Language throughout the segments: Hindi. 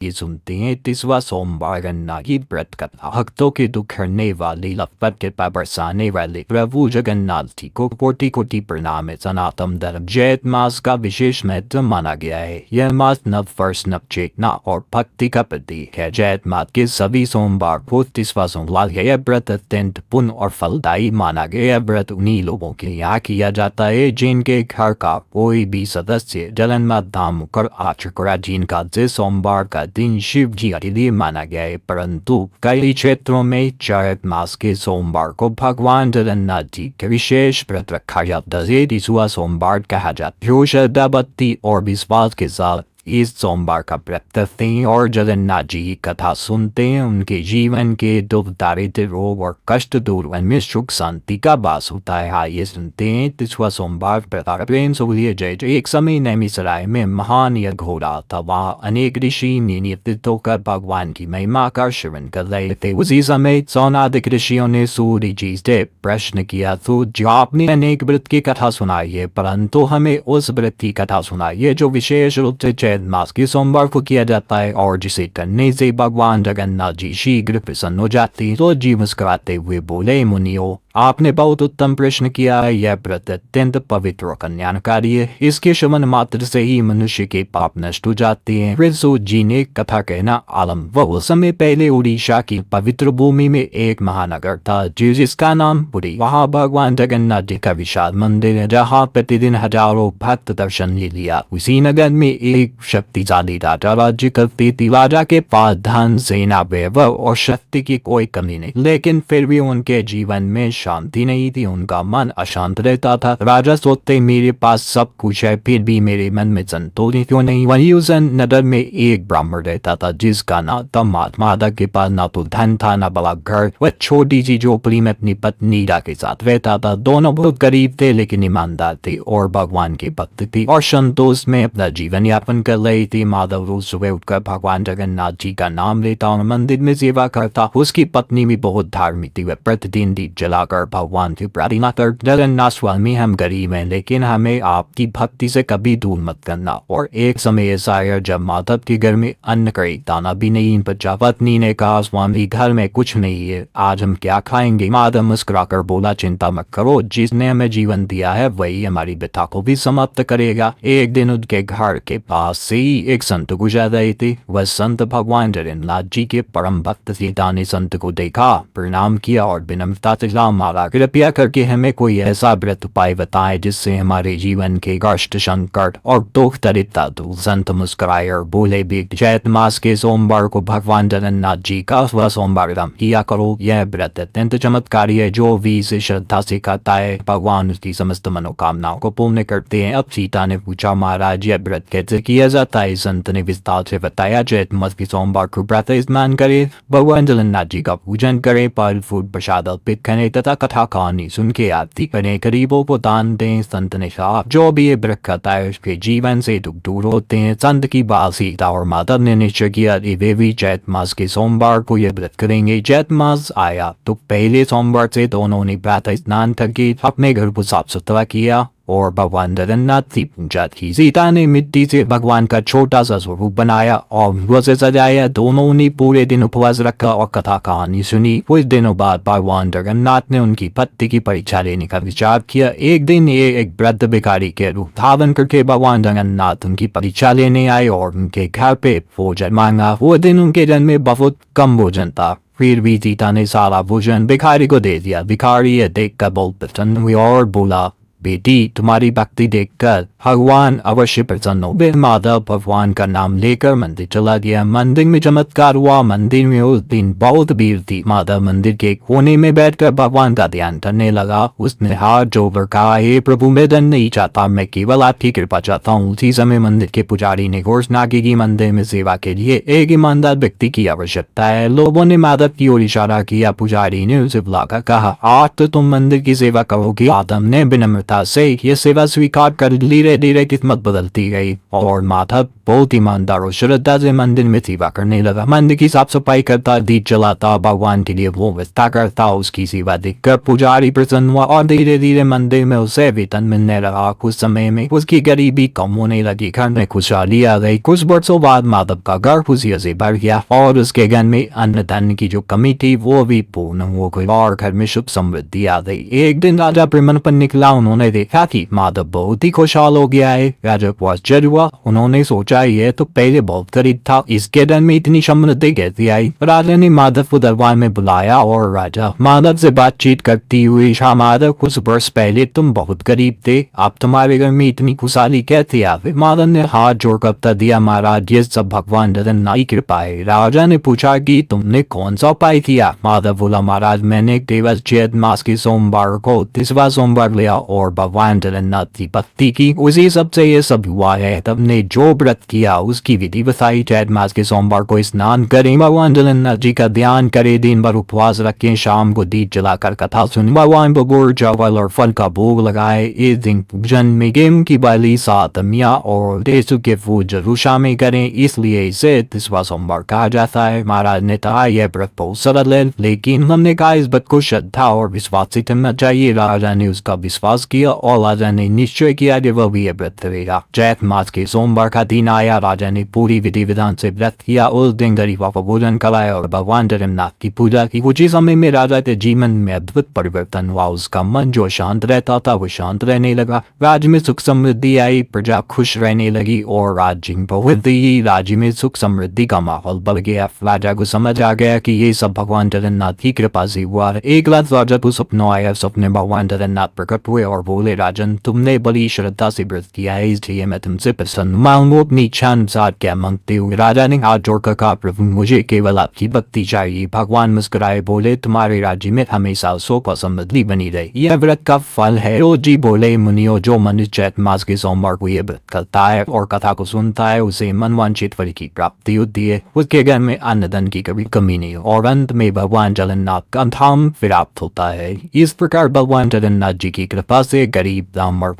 ये सुनते हैं 30वां सोमवार गन्ना की व्रत कथा। भक्तों के दुख हरने वाले लखपत कृपा बरसाने वाले प्रभु जगन्नाथ जी को कोटि कोटि प्रणाम है। सनातन धर्म जैठ मास का विशेष महत्व माना गया है। यह मास नव वर्ष नव चेतना और भक्ति का प्रतीक है। जैठ मास के सभी सोमवार को 30वां सोमवार है। यह व्रत अत्यंत पुण्य और फलदायी माना गया। यह व्रत उन्हीं लोगों के यहाँ किया जाता है जिनके घर का कोई भी सदस्य जगन्नाथ धाम कर आ चुका, जिनका जिस सोमवार का दिन शिव जी के लिए माना गया है। परंतु कई क्षेत्रों में चैत मास के सोमवार को भगवान जगन्नाथ जी के विशेष व्रत रखा जाता है। 30वां सोमवार कहा जाता है। श्रद्धा भक्ति और विश्वास के साथ इस सोमवार का व्रत करते हैं और जगन्नाथ जी की कथा सुनते हैं। उनके जीवन के दुख दारिद्र्य रोग और कष्ट दूर में सुख शांति का वास होता है। आइए सुनते हैं 30वां सोमवार प्रेम सूर्य जय जय। एक समय नैमिषारण्य में महान यज्ञ हो रहा था। वहाँ अनेक ऋषि नियमित होकर भगवान की महिमा का श्रवण कर रहे थे। उसी समय सौनादिक ऋषियों ने सूर्य जी से प्रश्न किया, तो जो आपने अनेक व्रत की कथा सुनाई है, परंतु हमें उस व्रत की कथा सुनाइए जो विशेष रूप से चैत मास के सोमवार को किया जाता है और जिसे करने से भगवान जगन्नाथ जी शीघ्र प्रसन्न हो जाते हैं। तो जी मुस्कुराते हुए बोले, मुनियों आपने बहुत उत्तम प्रश्न किया है। यह व्रत अत्यंत पवित्र और कल्याणकारी है। इसके श्रवण मात्र से ही मनुष्य के पाप नष्ट हो जाते हैं। फिर सूत जी ने कथा कहना आरंभ। वह समय पहले उड़ीसा की पवित्र भूमि में एक महानगर था जिसका नाम पुरी। वहाँ भगवान जगन्नाथ जी का विशाल मंदिर है जहाँ प्रतिदिन हजारों भक्त दर्शन ले लिया। उसी नगर में एक शक्तिशाली राजा राज्य करती थी। राजा के पास धन सेना वैभव और शक्ति की कोई कमी नहीं, लेकिन फिर भी उनके जीवन में शांति नहीं थी। उनका मन अशांत रहता था। राजा सोचते मेरे पास सब कुछ है फिर भी मेरे मन में संतोष क्यों नहीं। वहीं उस नगर में एक ब्राह्मण रहता था जिसका नाम था महात्मा। के पास ना तो धन था ना बड़ा घर। वह छोटी सी झोपड़ी में अपनी पत्नी के साथ रहता था। दोनों बहुत गरीब थे लेकिन ईमानदार थे और भगवान के भक्त थे और संतोष में अपना जीवन यापन कर रही थी। माधव रोज सुबह उठकर भगवान जगन्नाथ जी का नाम लेता और मंदिर में सेवा करता। उसकी पत्नी भी बहुत धार्मिक थी। वह प्रतिदिन दीप जलाकर भगवान की प्रार्थना कर, जगन्नाथ स्वामी हम गरीब हैं लेकिन हमें आपकी भक्ति से कभी दूर मत करना। और एक समय ऐसा आया जब माधव के घर में अन्न का एक दाना भी नहीं बचा। पत्नी ने कहा, स्वामी घर में कुछ नहीं है, आज हम क्या खाएंगे। माधव मुस्कुराकर बोला, चिंता मत करो, जिसने हमें जीवन दिया है वही हमारी व्यथा को भी समाप्त करेगा। एक दिन उनके घर के पास से ही एक संत गुजर रहे थे। वह संत भगवान जगन्नाथ जी के परम भक्त थे। दानी संत को देखा, प्रणाम किया और विनम्रता से मारा, कृपया करके हमें कोई ऐसा व्रत उपाय बताएं जिससे हमारे जीवन के कष्ट संकट और दुख दरिद्रता दूर। संत मुस्कुराए और बोले, भी चैत मास के सोमवार को भगवान जगन्नाथ जी का वह सोमवार किया करो। यह व्रत अत्यंत चमत्कारी है। जो भी इसे श्रद्धा से करता है भगवान उसकी समस्त मनोकामनाओं को पूर्ण करते हैं। अब सीता ने पूछा, महाराज यह व्रत कैसे किया जाता है। संत ने विस्तार से बताया, चैत मास के सोमवार को व्रत स्नान करे, भगवान जगन्नाथ जी का पूजन करे, फल फूल प्रसाद अर्पित करें तथा कथा कहानी सुन के आरती करें, गरीबों को दान दें। संत ने कहा, जो भी ये व्रत करता है उसके जीवन से दुख दूर होते हैं। संत की बात सीता और माधव ने निश्चय किया वे भी चैत मास के सोमवार को यह व्रत करेंगे। चैत मास आया तो पहले सोमवार से दोनों ने प्रातः स्नान करके अपने घर को साफ सुथरा किया और भगवान जगन्नाथ की पूजा की। सीता ने मिट्टी से भगवान का छोटा सा स्वरूप बनाया और उसे सजाया। दोनों ने पूरे दिन उपवास रखा और कथा कहानी सुनी। कुछ दिनों बाद भगवान जगन्नाथ ने उनकी पत्नी की परीक्षा लेने का विचार किया। एक दिन ये एक वृद्ध भिखारी के रूप धारण करके भगवान जगन्नाथ उनकी परीक्षा लेने आए और उनके घर पे भोजन मांगा। वो दिन उनके जन्म में बहुत कम भोजन था, फिर भी सीता ने सारा भोजन भिखारी को दे दिया। भिखारी ये देखकर बहुत प्रसन्न हुई और बोला, बेटी तुम्हारी भक्ति देखकर भगवान अवश्य प्रसन्न हो। माधव भगवान का नाम लेकर मंदिर चला गया। मंदिर में चमत्कार हुआ। मंदिर में उस दिन बहुत भीड़ थी। माधव मंदिर के कोने में बैठकर भगवान का ध्यान करने लगा। उसने हाथ जोड़कर कहा, हे प्रभु मैं धन नहीं चाहता, मैं केवल आपकी कृपा चाहता हूँ। उसी समय मंदिर के पुजारी ने घोषणा की कि मंदिर में सेवा के लिए एक ईमानदार व्यक्ति की आवश्यकता है। लोगों ने माधव की ओर इशारा किया। पुजारी ने उसे बुलाकर कहा, आज तो तुम मंदिर की सेवा करोगे। माधव ने विनम्रता से यह सेवा स्वीकार कर ली। धीरे धीरे किस्मत बदलती गई और माधव बहुत ईमानदार और श्रद्धा से मंदिर में सेवा करने लगा। मंदिर की साफ सफाई करता, दीप जलाता, भगवान के लिए वो व्यवस्था करता। उसकी सेवा देखकर पुजारी प्रसन्न हुआ और धीरे धीरे मंदिर में उसे वेतन मिलने लगा। कुछ समय में उसकी गरीबी कम होने लगी, घर में खुशहाली आ गई। कुछ वर्षों बाद माधव का घर खुशियों से भर गया और उसके घर में अन्न धन की जो कमी थी वो भी पूर्ण हो गई और घर में सुख समृद्धि आ गई। एक दिन राजा भ्रमण पर निकला, उन्होंने देखा कि माधव बहुत ही खुशहाल हो गया है। राजा को आश्चर्य हुआ, उन्होंने सोचा ये तो पहले बहुत गरीब था, इसके घर में इतनी समृद्धि कैसे आई। राजा ने माधव को दरबार में बुलाया और राजा माधव से बातचीत करती हुई, शाह माधव, कुछ वर्ष पहले तुम बहुत गरीब थे, अब तुम्हारे घर में इतनी खुशहाली कैसे आ गई। माधव ने हाथ जोड़कर उत्तर दिया, महाराज ये सब भगवान जगन्नाथ की कृपा है। राजा ने पूछा कि तुमने कौन सा उपाय किया। माधव बोला, महाराज मैंने दिवस चैत मास के सोमवार को 30वां सोमवार लिया और भगवान जगन्नाथ की भक्ति की, उसी सबसे ये सब हुआ है। तब ने जो व्रत किया उसकी विधि बताई। चैत मास के सोमवार को स्नान करें, भगवान जगन्नाथ जी का ध्यान करें, दिन भर उपवास रखें, शाम को दीप जलाकर कथा सुने, भगवान को गुड़ चावल और फल का भोग लगाए। इस दिन पूजन में गेहूं की बाली, सातमिया और देसू के फूल जरूर शामिल करें, इसलिए इसे 30वां सोमवार कहा जाता है। महाराज ने कहा यह व्रत बहुत सरल है, लेकिन हमने कहा इस व्रत को श्रद्धा और विश्वास से करना चाहिए। राजा ने उसका विश्वास किया और राजा ने निश्चय किया कि वह भी यह व्रत करेगा। चैत मास के सोमवार का दिन आया, राजा ने पूरी विधि विधान से व्रत किया। उस दिन गरीबों को भोजन कराया और भगवान जगन्नाथ की पूजा की। कुछ ही समय में राजा के जीवन में अद्भुत परिवर्तन हुआ। उसका मन जो शांत रहता था वो शांत रहने लगा, राज्य में सुख समृद्धि आई, प्रजा खुश रहने लगी और राज्य राज्य में सुख समृद्धि का माहौल बढ़ गया। राजा को समझ आ गया कि ये सब भगवान जगन्नाथ की कृपा से हुआ है। एक रात राजा को सपना आया, सपने भगवान जगन्नाथ प्रकट हुए और बोले, राजन तुमने बड़ी श्रद्धा से व्रत किया है, इसलिए मैं तुमसे प्रसन्न हूं, अपनी इच्छा अनुसार क्या मांगते हो। राजा ने हाथ जोड़कर कहा, प्रभु मुझे केवल आपकी भक्ति चाहिए। भगवान मुस्कुराए बोले, तुम्हारे राज्य में हमेशा सुख और समृद्धि बनी रहे, यह व्रत का फल है। जी बोले, मुनियो जो मनुष्य चैत मास के सोमवार को यह व्रत करता है और कथा को सुनता है उसे मनवांछित फल की प्राप्ति होती है, उसके घर में अन्न धन की कभी कमी नहीं और अंत में भगवान जगन्नाथ का धाम प्राप्त होता है। इस प्रकार भगवान जगन्नाथ जी की कृपा से गरीब ब्राह्मण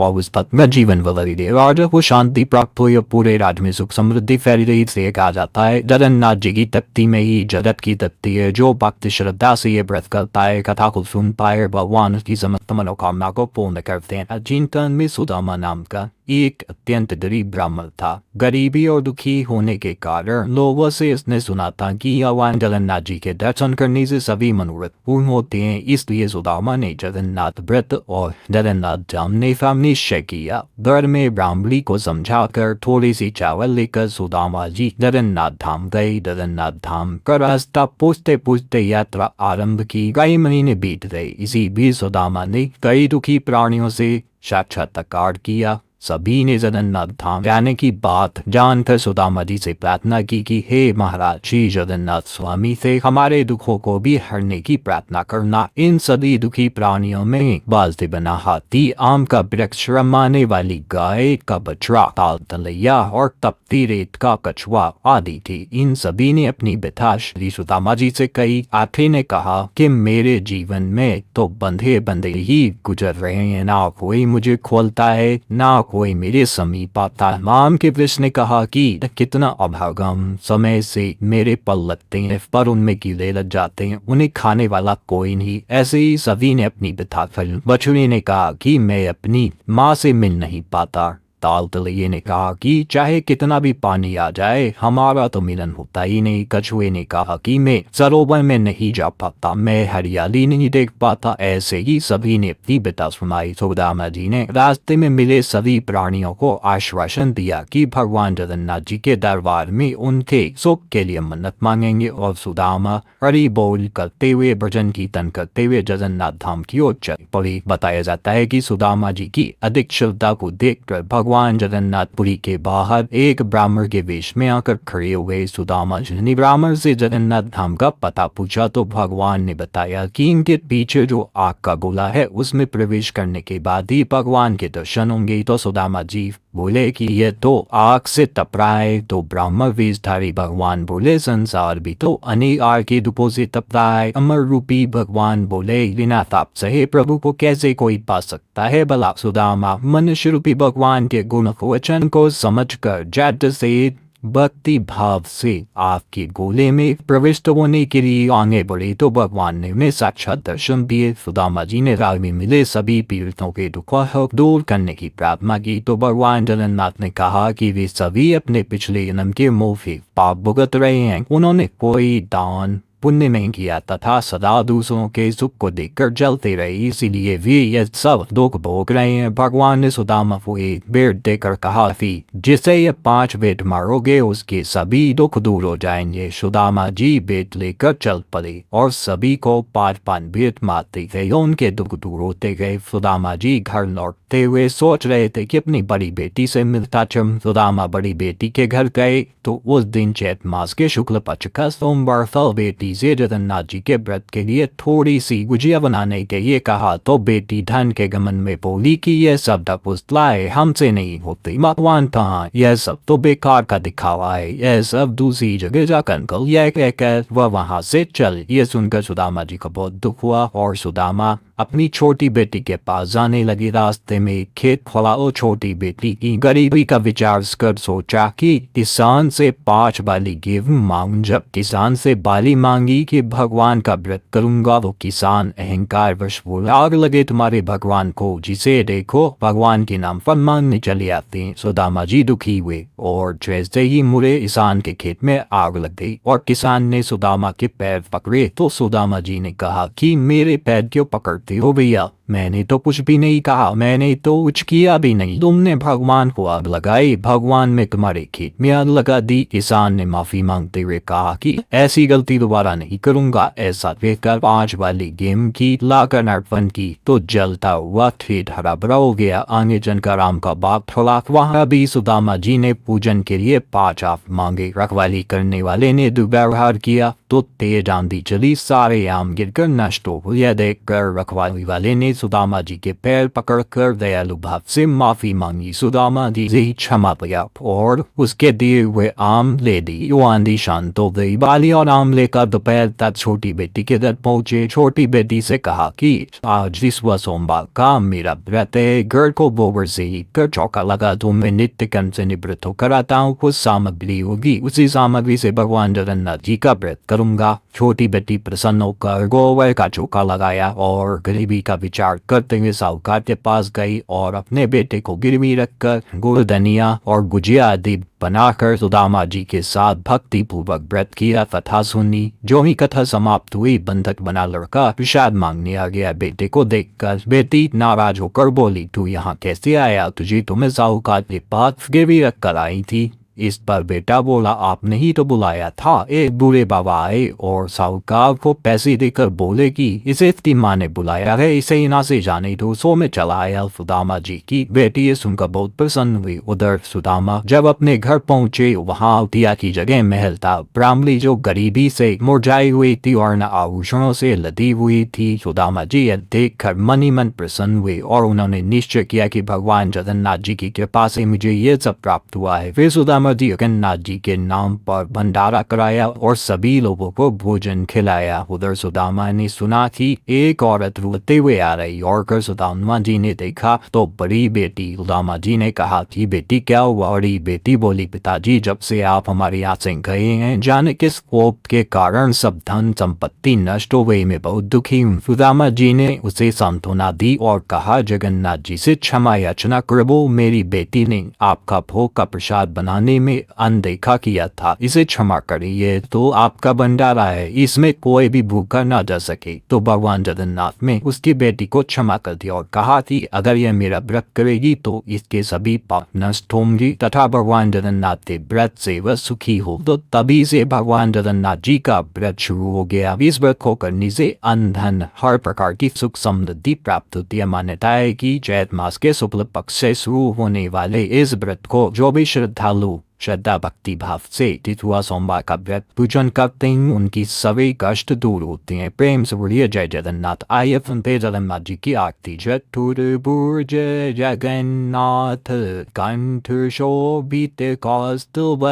में जीवन बदल गया। राजा को शांति प्राप्त हुई और पूरे राज्य में सुख समृद्धि फैल रही। से कहा जाता है जगन्नाथ जी की तख्ती में ही जगत की तख्ती है। जो भक्त श्रद्धा से ये व्रत करता है, कथा को सुनता है, भगवान की समस्त मनोकामना को पूर्ण करते हैं। चिंतन में सुदामा नाम का एक अत्यंत गरीब ब्राह्मण था। गरीबी और दुखी होने के कारण लोगों से इसने सुना था कि भगवान जगन्नाथ जी के दर्शन करने से सभी मनोरथ पूर्ण होते हैं, इसलिए सुदामा ने जगन्नाथ व्रत और जगन्नाथ धाम का निश्चय किया। घर में ब्राह्मणी को समझाकर थोड़ी सी चावल लेकर सुदामा जी जगन्नाथ धाम गए। जगन्नाथ धाम का रास्ता पूछते पूछते यात्रा आरंभ की। कई महीने बीत गए, इसी बीच सुदामा ने कई दुखी प्राणियों से साक्षात्कार किया। सभी ने जगन्नाथ धाम जाने की बात जानकर सुदामा जी से प्रार्थना की कि हे महाराज श्री जगन्नाथ स्वामी से हमारे दुखों को भी हरने की प्रार्थना करना। इन सभी दुखी प्राणियों में बाज से बना हाथी, आम का वृक्ष, रमाने वाली गाय का बछड़ा, ताल तलैया और तपती रेत का कछुआ आदि थी। इन सभी ने अपनी व्यथा श्री सुदामा जी से कही। आखिरी ने कहा कि मेरे जीवन में तो बंधे बंधे ही गुजर रहे हैं, ना कोई मुझे खोलता है ना कोई मेरे समीप आता। माम के वृक्ष ने कहा कि कितना अभागम समय से मेरे पल लगते हैं पर उनमें कीड़े लग जाते हैं, उन्हें खाने वाला कोई नहीं। ऐसे ही सभी ने अपनी व्यथा फैलाई। बछड़े ने कहा कि मैं अपनी माँ से मिल नहीं पाता। ताल तलैये ने कहा कि चाहे कितना भी पानी आ जाए हमारा तो मिलन होता ही नहीं। कछुए ने कहा कि मैं सरोवर में नहीं जा पाता, मैं हरियाली नहीं देख पाता। ऐसे ही सभी ने अपनी व्यथा सुनाई। सुदामा जी ने रास्ते में मिले सभी प्राणियों को आश्वासन दिया कि भगवान जगन्नाथ जी के दरबार में उनके सुख के लिए मन्नत मांगेंगे और सुदामा हरि बोल करते हुए भजन कीर्तन करते हुए जगन्नाथ धाम की ओर चल पड़े। बताया जाता है कि सुदामा जी की अधिक श्रद्धा को देखकर भगवान जगन्नाथपुरी के बाहर एक ब्राह्मण के वेश में आकर खड़े हुए। सुदामा जी ने ब्राह्मण से जगन्नाथ धाम का पता पूछा तो भगवान ने बताया कि इनके पीछे जो आग का गोला है उसमें प्रवेश करने के बाद ही भगवान के दर्शन होंगे। तो सुदामा जी बोले कि ये तो आग से तप रहा है। तो ब्रह्म वेशधारी भगवान बोले संसार भी तो अनेक के धूपों से तप रहा है। अमर रूपी भगवान बोले बिना ताप सहे प्रभु को कैसे कोई पा सकता है भला। सुदामा मनुष्य रूपी भगवान के गुण वचन को समझकर जट से भक्ति भाव से आपके गोले में प्रविष्ट होने के लिए आगे बढ़े तो भगवान ने उन्हें साक्षात दर्शन दिए। सुदामा जी ने राग में मिले सभी पीड़ितों के दुख दूर करने की प्रार्थना की तो भगवान जगन्नाथ ने कहा कि वे सभी अपने पिछले जन्म के मोह से पाप भुगत रहे हैं। उन्होंने कोई दान पुण्य नहीं किया तथा सदा दूसरों के सुख को देखकर जलते रहे, इसीलिए वे ये सब दुख भोग रहे हैं। भगवान ने सुदामा को एक बेट देकर कहा कि जिसे ये 5 बेट मारोगे उसके सभी दुख दूर हो जाएंगे। सुदामा जी बेट लेकर चल पड़े और सभी को 5 बेट मारते गए, उनके दुख दूर होते गए। सुदामा जी घर लौटते हुए सोच रहे थे कि अपनी बड़ी बेटी से मिलता चम। सुदामा बड़ी बेटी के घर गए तो उस दिन चैत मास के शुक्ल पक्ष का सोमवार था। बेटी से जगन्नाथ जी के व्रत के लिए थोड़ी सी गुजिया बनाने के लिए कहा तो बेटी धन के गमन में बोली कि यह सब पुस्तलाए हमसे नहीं होती। भगवान कहाँ, यह सब तो बेकार का दिखावा है, यह सब दूसरी जगह जाकर कल यह कहकर वह वहां से चल। यह सुनकर सुदामा जी को बहुत दुख हुआ और सुदामा अपनी छोटी बेटी के पास जाने लगी। रास्ते में खेत खोला और छोटी बेटी की गरीबी का विचार कर सोचा कि किसान से 5 बाली गेहूं मांग। जब किसान से बाली मांगी कि भगवान का व्रत करूंगा वो किसान अहंकार वश बोला आग लगे तुम्हारे भगवान को, जिसे देखो भगवान के नाम पर मांगने चले आते हैं। सुदामा जी दुखी हुए और जैसे ही मुड़े किसान के खेत में आग लग गई और किसान ने सुदामा के पैर पकड़े तो सुदामा जी ने कहा कि मेरे पैर क्यों पकड़ते हो भैया, मैंने तो कुछ भी नहीं कहा, मैंने तो कुछ किया भी नहीं, तुमने भगवान को आग लगाई, भगवान में तुम्हारे खेत में आग लगा दी। किसान ने माफी मांगते हुए कहा कि ऐसी गलती दोबारा नहीं करूंगा। ऐसा कहकर 5 वाली गेहूं की लाकर अर्पण की तो जलता हुआ खेत हरा भरा हो गया। आगे जनका राम का बाग थोड़ा, वहां भी सुदामा जी ने पूजन के लिए 5 आम मांगे। रखवाली करने वाले ने दुर्व्यवहार किया तो तेज आंधी चली, सारे आम गिरकर नष्ट हो गए। देखकर रखवाली वाले ने सुदामा जी के पैर पकड़कर दयालु भाव से माफी मांगी। सुदामा जी से क्षमा पाया और उसके दिए हुए आम ले दी। वो आंधी शांत हो गई। बाली और आम लेकर दोपहर तक छोटी बेटी के घर पहुंचे। छोटी बेटी से कहा कि आज विश्व सोमवार का मेरा व्रत है, घर को गोबर से ही कर चौका लगा तो मैं नित्य कर्म से निवृत्त होकर आता हूँ। कुछ सामग्री होगी, उसी सामग्री से भगवान जगन्नाथ जी का व्रत करूंगा। छोटी बेटी प्रसन्न होकर गोबर का चौका लगाया और गरीबी का विचार करते हुए साहूकार के पास गई और अपने बेटे को गिरवी रखकर गुड़ धनिया और गुजिया आदि बनाकर सुदामा जी के साथ भक्ति पूर्वक व्रत किया, कथा सुनी। जो ही कथा समाप्त हुई बंधक बना लड़का प्रसाद मांगने आ गया। बेटे को देखकर बेटी नाराज होकर बोली, तू यहाँ कैसे आया, तुझे तो मैं साहूकार के पास गिरवी रख कर आई थी। इस पर बेटा बोला, आपने ही तो बुलाया था। एक बूढ़े बाबा आए और साहूकार को पैसे देकर बोले कि इसे इसकी माँ ने बुलाया है, इसे यहाँ से जाने दो। सो में चला आया। सुदामा जी की बेटी ये सुनकर बहुत प्रसन्न हुई। उधर सुदामा जब अपने घर पहुंचे वहाँ उतिया की जगह महल था। ब्राह्मणी जो गरीबी से मुरझाई हुई थी और न आभूषणों से लदी हुई थी। सुदामा जी यह देखकर मन ही मन प्रसन्न हुए और उन्होंने निश्चय किया कि भगवान जगन्नाथ जी की कृपा से मुझे ये सब प्राप्त हुआ है। फिर सुदामा जी जगन्नाथ जी के नाम पर भंडारा कराया और सभी लोगों को भोजन खिलाया। उधर सुदामा ने सुना कि एक औरत रोते हुए आ रही और कर सुदामा जी ने देखा तो बड़ी बेटी सुदामा जी ने कहा कि बेटी क्या हुआ। बड़ी बेटी बोली, पिताजी जब से आप हमारे यहाँ से गए हैं जाने किस कोप के कारण सब धन संपत्ति नष्ट हो गई, मैं बहुत दुखी हूँ। सुदामा जी ने उसे सांत्वना दी और कहा, जगन्नाथ जी से क्षमा याचना करो, मेरी बेटी ने आपका भोग का प्रसाद बनाने में अनदेखा किया था, इसे क्षमा करिए। तो आपका भंडारा है, इसमें कोई भी भूखा ना जा सके। तो भगवान जगन्नाथ ने उसकी बेटी को क्षमा कर दिया और कहा कि अगर यह मेरा व्रत करेगी तो इसके सभी पाप नष्ट होंगे तथा भगवान जगन्नाथ के व्रत से वह सुखी हो। तो तभी से भगवान जगन्नाथ जी का व्रत शुरू हो गया। इस व्रत को करने से अन्न धन हर प्रकार की सुख समृद्धि प्राप्त होती है। मान्यता है कि चैत मास के शुक्ल पक्ष से शुरू होने वाले इस व्रत को जो भी श्रद्धालु श्रद्धा भक्ति भाव से तिथुआ सोमवार का व्रत पूजन करते हैं, उनकी सभी कष्ट दूर होते हैं। प्रेम से बोलिए जय जगन्नाथ। आइए सुनते जगन्नाथ जी की आरती। चतुर्भुज जगन्नाथ कंठ शोभित कौस्तुभ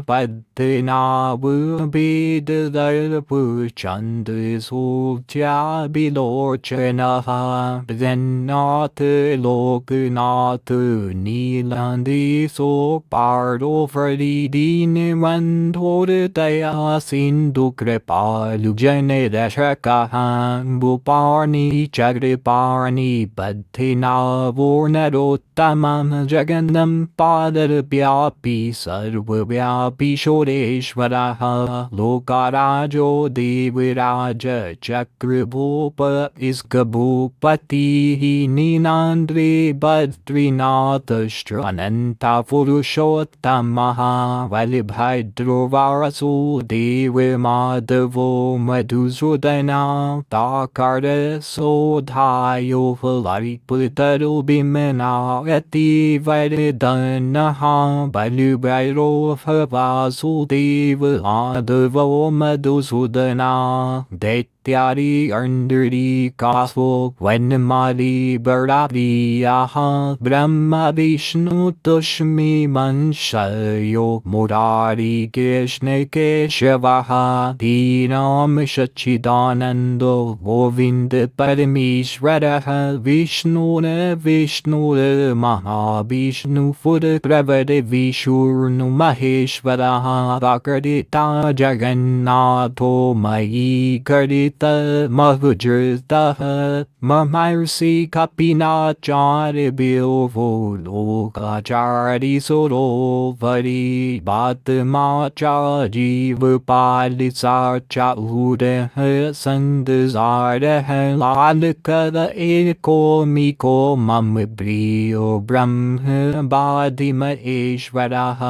पद्मनाभ वेददर्प चंद्र सूर्याभिलोचनः जगन्नाथ लोकनाथ नीलांदेशो पारो दीनबन्धुर्दया सिन्धु कृपालु जनरक्षकः भूपाणि चक्रपाणि बद्धिनाभो नरोत्तमं जगन्नं पादव्यापी सर्वव्यापी सुरेश्वरः लोकाराजो देवराज चक्रभूप इसकभूपतिः नीलान्द्रे बद्रीनाथ अनन्ता पुरुषोत्तमः बलभद्रो वासुदेव माधवो मधुसूदना ताकारसोधायो फलरिपुतरो बिमनायति वरदनः बलभद्रो वासुदेव माधवो मधुसूदना दैत्यारि अर्न्दरी कासो वनमाली बरादियाः ब्रह्मा विष्णु तुष्मि मंशयो मुरारी कृष्ण केशवः धीराम सच्चिदानन्दो गोविन्द परमेश्वरः विष्णुर्महाविष्णुपुरप्रवर विष्णु महेश्वरः प्रकृता जगन्नाथो मयि कर्ता महुजृतः महर्षि कपिनाचार्यो वो लोकाचारी सरोवरी बातमाचारीव पालिसाचाऊरः संदसारः लालकर एको मिको मम प्रियो ब्रह्म बाधिमहेश्वरः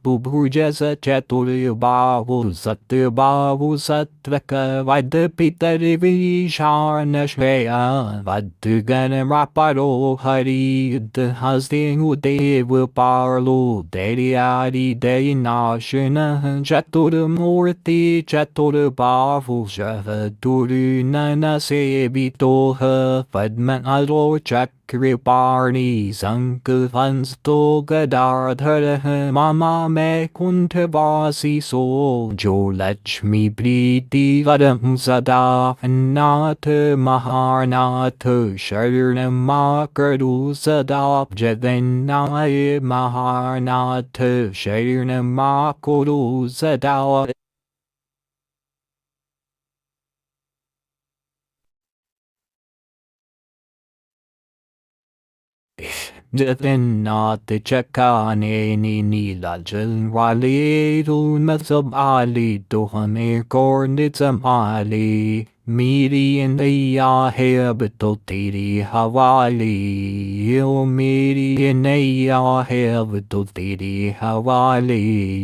बुभुजस चतुर्बाहु सत्यबाहु सत्रक वद्पितर्विशानश्रेया वद्गणरापरो हरियुद्धहस्ते देव पार्लो दैर्यादि दैनाशनः चतुर्मूर्ति चतुर्बाहुषः दुर्ननसेवितोः पद्महरो कृपाणि शङ्खहस्तो गदाधरः ममा वैकुण्ठवासी सो जो लक्ष्मी प्रीतिवरं सदा नाथ महानाथ शरणमा करु सदा जगन्नाथ महानाथ शरणमा कुरु सदा। जगन्नाथ चकाने नीलाचल वाले रूम संभाले तो हमें कौन संभाले मेरी नैया है अब तो तेरे हवाले ओ मेरी नैया है अब तो तेरे हवाले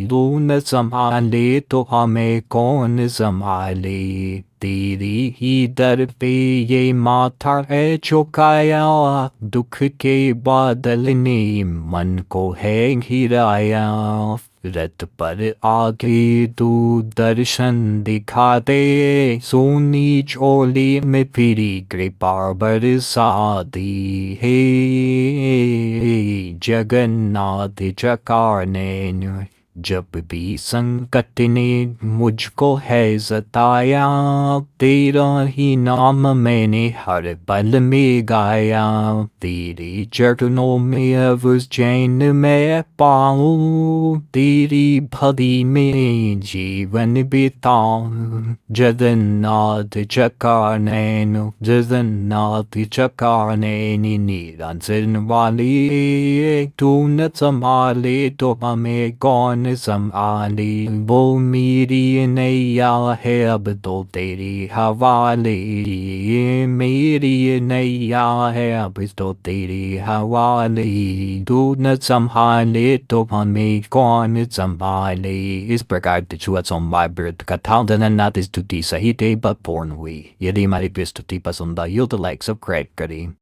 तू न संभाले तो हमें कौन संभाले तेरी ही दर पे ये माथा है झुकाया दुख के बादल ने मन को है घिराया रथ पर आगे तू दर्शन दिखा दे सोनी चोली में फिरी कृपा बरसा दी हे जगन्नाथ चकारने जब भी संकट ने मुझको है सताया तेरा ही नाम मैंने हर पल में गाया तेरे चरणों में अब चैन मैं पाऊं तेरी भक्ति में जीवन बिताऊं जगन्नाथ चकारनैन जगन्नाथ चकारनैन निरंजन वाले तू न संभाले तो हमें कौन संभाले वो मेरी नैया है अब तो तेरी हवाले मेरी नैया है अब तो तेरी हवाले तू न संभाले तो हमें कौन संभाले। इस प्रकार तिथुआ सोमवार व्रत कथा जगन्नाथ स्तुति सहित बपूर्ण हुई। यदि हमारी स्तुति पसंद आई तो लाइक सब्सक्राइब करें।